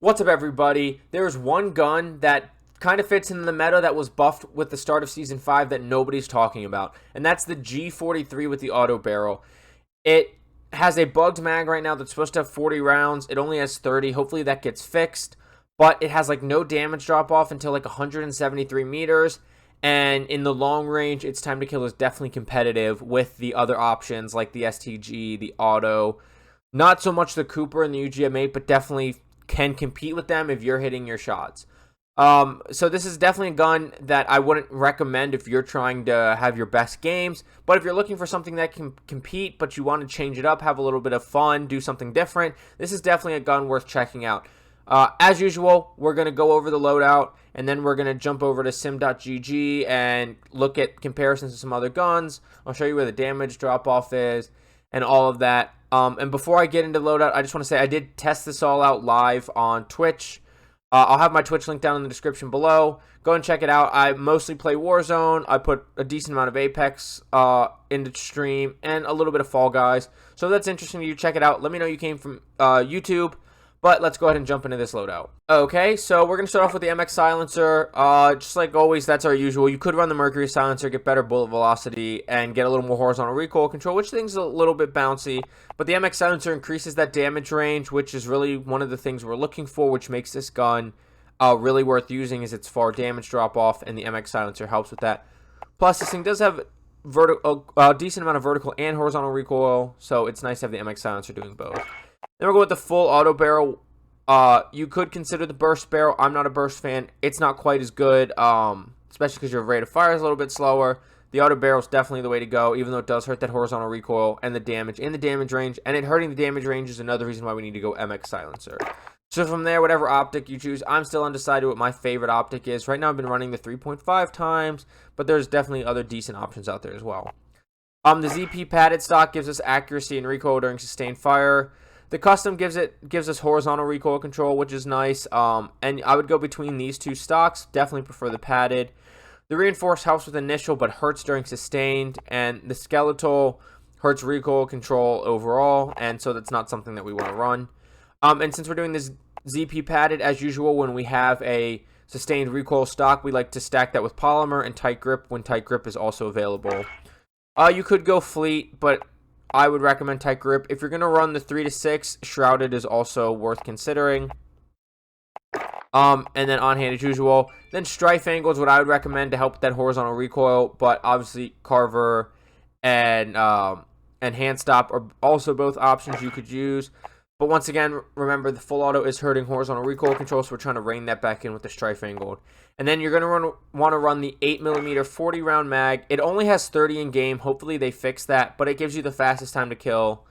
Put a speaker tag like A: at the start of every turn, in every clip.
A: What's up, everybody? There's one gun that kind of fits in the meta that was buffed with the start of Season 5 that nobody's talking about, and that's the G-43 with the auto barrel. It has a bugged mag right now that's supposed to have 40 rounds. It only has 30. Hopefully that gets fixed, but it has like no damage drop off until like 173 meters, and in the long range, its time to kill is definitely competitive with the other options like the STG, the auto, not so much the Cooper and the UGM8, but definitely can compete with them if you're hitting your shots. So this is definitely a gun that I wouldn't recommend if you're trying to have your best games. But if you're looking for something that can compete, but you want to change it up, have a little bit of fun, do something different, this is definitely a gun worth checking out. As usual, we're going to go over the loadout, and then we're going to jump over to sim.gg and look at comparisons to some other guns. I'll show you where the damage drop-off is and all of that. And before I get into loadout, I just want to say I did test this all out live on Twitch. I'll have my Twitch link down in the description below. Go and check it out. I mostly play Warzone. I put a decent amount of Apex into stream and a little bit of Fall Guys. So if that's interesting to you, check it out. Let me know you came from YouTube. But let's go ahead and jump into this loadout. Okay, so we're going to start off with the MX Silencer. Just like always, that's our usual. You could run the Mercury Silencer, get better bullet velocity, and get a little more horizontal recoil control, which thing's a little bit bouncy. But the MX Silencer increases that damage range, which is really one of the things we're looking for, which makes this gun really worth using, is its far damage drop-off, and the MX Silencer helps with that. Plus, this thing does have a decent amount of vertical and horizontal recoil, so it's nice to have the MX Silencer doing both. Then we'll go with the full auto barrel. You could consider the burst barrel. I'm not a burst fan. It's not quite as good, especially because your rate of fire is a little bit slower. The auto barrel is definitely the way to go, even though it does hurt that horizontal recoil and the damage in the damage range. And it hurting the damage range is another reason why we need to go MX Silencer. So from there, whatever optic you choose, I'm still undecided what my favorite optic is. Right now, I've been running the 3.5 times, but there's definitely other decent options out there as well. The ZP padded stock gives us accuracy and recoil during sustained fire. The custom gives us horizontal recoil control, which is nice. And I would go between these two stocks. Definitely prefer the padded. The reinforced helps with initial, but hurts during sustained. And the skeletal hurts recoil control overall, and so that's not something that we want to run. And since we're doing this ZP padded, as usual, when we have a sustained recoil stock, we like to stack that with polymer and tight grip when tight grip is also available. You could go fleet, but I would recommend tight grip. If you're going to run the 3 to 6, shrouded is also worth considering. And then on hand as usual. Then strife angle is what I would recommend to help with that horizontal recoil, but obviously carver and hand stop are also both options you could use. But once again, remember the full auto is hurting horizontal recoil control, so we're trying to rein that back in with the strife angled. And then you're going to want to run the 8mm 40 round mag. It only has 30 in game. Hopefully they fix that, but it gives you the fastest time to kill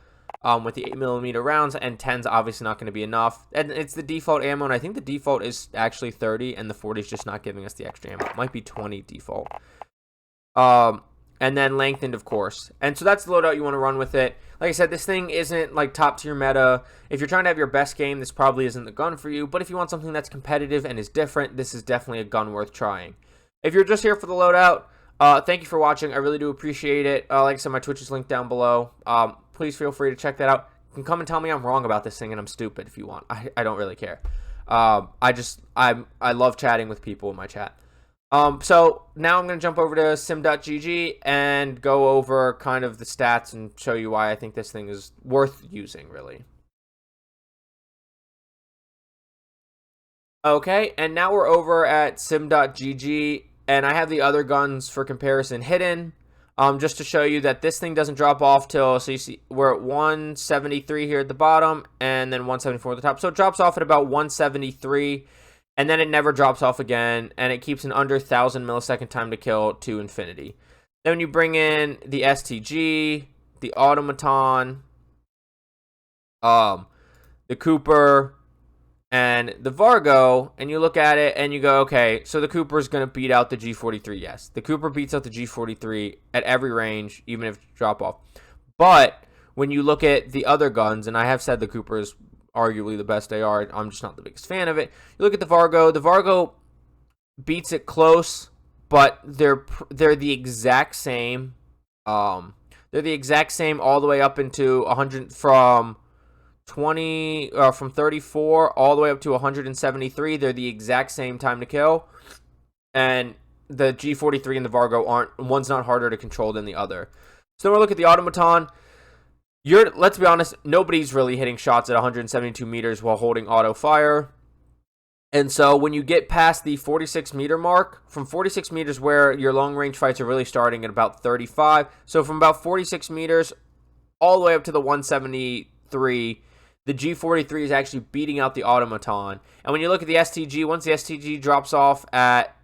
A: with the 8mm rounds, and 10's obviously not going to be enough. And it's the default ammo, and I think the default is actually 30, and the 40 is just not giving us the extra ammo. It might be 20 default. And then lengthened, of course. And so that's the loadout you want to run with it. Like I said, this thing isn't like top tier meta. If you're trying to have your best game, this probably isn't the gun for you. But if you want something that's competitive and is different, this is definitely a gun worth trying. If you're just here for the loadout, thank you for watching. I really do appreciate it. Like I said, my Twitch is linked down below. Please feel free to check that out. You can come and tell me I'm wrong about this thing and I'm stupid if you want. I don't really care. I love chatting with people in my chat. So now I'm going to jump over to sim.gg and go over kind of the stats and show you why I think this thing is worth using, really. Okay, and now we're over at sim.gg, and I have the other guns for comparison hidden, just to show you that this thing doesn't drop off till, so you see, we're at 173 here at the bottom, and then 174 at the top, so it drops off at about 173, and then it never drops off again, and it keeps an under 1,000 millisecond time to kill to infinity. Then when you bring in the STG, the Automaton, the Cooper, and the Vargo, and you look at it and you go, okay, so the Cooper is going to beat out the G-43. Yes, the Cooper beats out the G-43 at every range, even if it's drop off. But when you look at the other guns, and I have said the Cooper is arguably the best AR, I'm just not the biggest fan of it. You look at the Vargo beats it close, but they're the exact same. They're the exact same all the way up into 100 from from 34 all the way up to 173. They're the exact same time to kill. And the G-43 and the Vargo one's not harder to control than the other. So we'll look at the automaton. Let's be honest, nobody's really hitting shots at 172 meters while holding auto fire. And so when you get past the 46 meter mark, from 46 meters where your long range fights are really starting at about 35. So from about 46 meters all the way up to the 173, the G-43 is actually beating out the automaton. And when you look at the STG, once the STG drops off at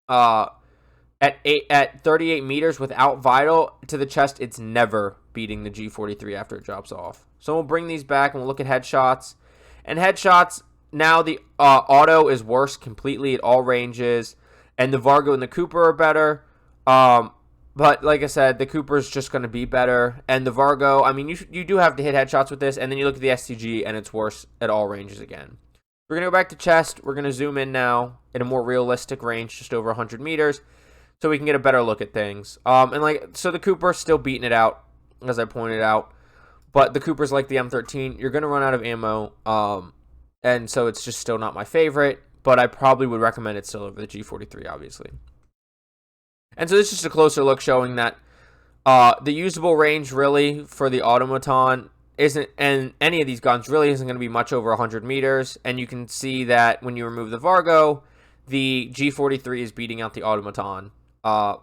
A: 38 meters without vital to the chest, it's never beating the G-43 after it drops off. So we'll bring these back and we'll look at headshots. And headshots, now the auto is worse completely at all ranges, and the Vargo and the Cooper are better. But like I said, the Cooper is just going to be better, and the Vargo, I mean, you do have to hit headshots with this, and then you look at the STG, and it's worse at all ranges again. We're going to go back to chest. We're going to zoom in now at a more realistic range, just over 100 meters, so we can get a better look at things. So the Cooper's still beating it out, as I pointed out, but the Cooper's like the M13. You're going to run out of ammo, and so it's just still not my favorite, but I probably would recommend it still over the G-43, obviously. And so this is just a closer look showing that the usable range really for the automaton isn't, and any of these guns really isn't going to be much over 100 meters. And you can see that when you remove the Vargo, the G-43 is beating out the automaton by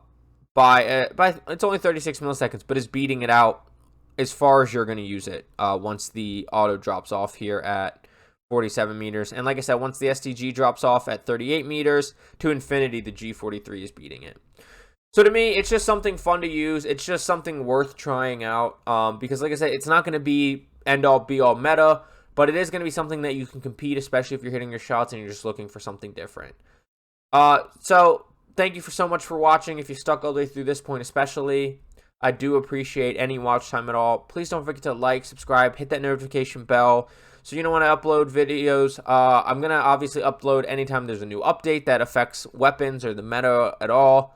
A: it's only 36 milliseconds, but is beating it out as far as you're going to use it once the auto drops off here at 47 meters. And like I said, once the STG drops off at 38 meters to infinity, the G-43 is beating it. So to me, it's just something fun to use. It's just something worth trying out because, like I said, it's not going to be end-all, be-all meta, but it is going to be something that you can compete, especially if you're hitting your shots and you're just looking for something different. So thank you so much for watching. If you stuck all the way through this point especially, I do appreciate any watch time at all. Please don't forget to like, subscribe, hit that notification bell so you know when I upload videos. I'm going to obviously upload anytime there's a new update that affects weapons or the meta at all.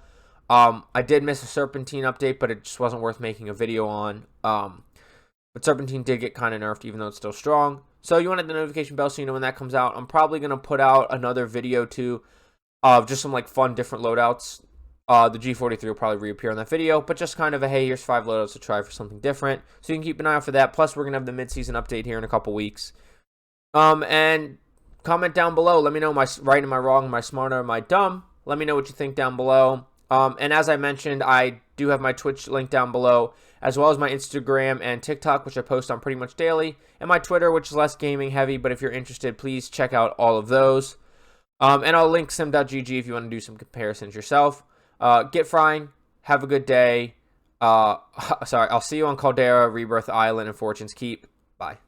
A: I did miss a Serpentine update, but it just wasn't worth making a video on. But Serpentine did get kind of nerfed, even though it's still strong. So you want to hit the notification bell so you know when that comes out. I'm probably going to put out another video, too, of just some, like, fun, different loadouts. The G43 will probably reappear on that video, but just kind of a, hey, here's 5 loadouts to try for something different. So you can keep an eye out for that. Plus, we're going to have the mid-season update here in a couple weeks. And comment down below. Let me know, am I right, am I wrong, am I smart, or am I dumb? Let me know what you think down below. And as I mentioned, I do have my Twitch link down below, as well as my Instagram and TikTok, which I post on pretty much daily, and my Twitter, which is less gaming heavy, but if you're interested, please check out all of those. And I'll link sim.gg if you want to do some comparisons yourself. Get frying. Have a good day. I'll see you on Caldera, Rebirth Island, and Fortune's Keep. Bye.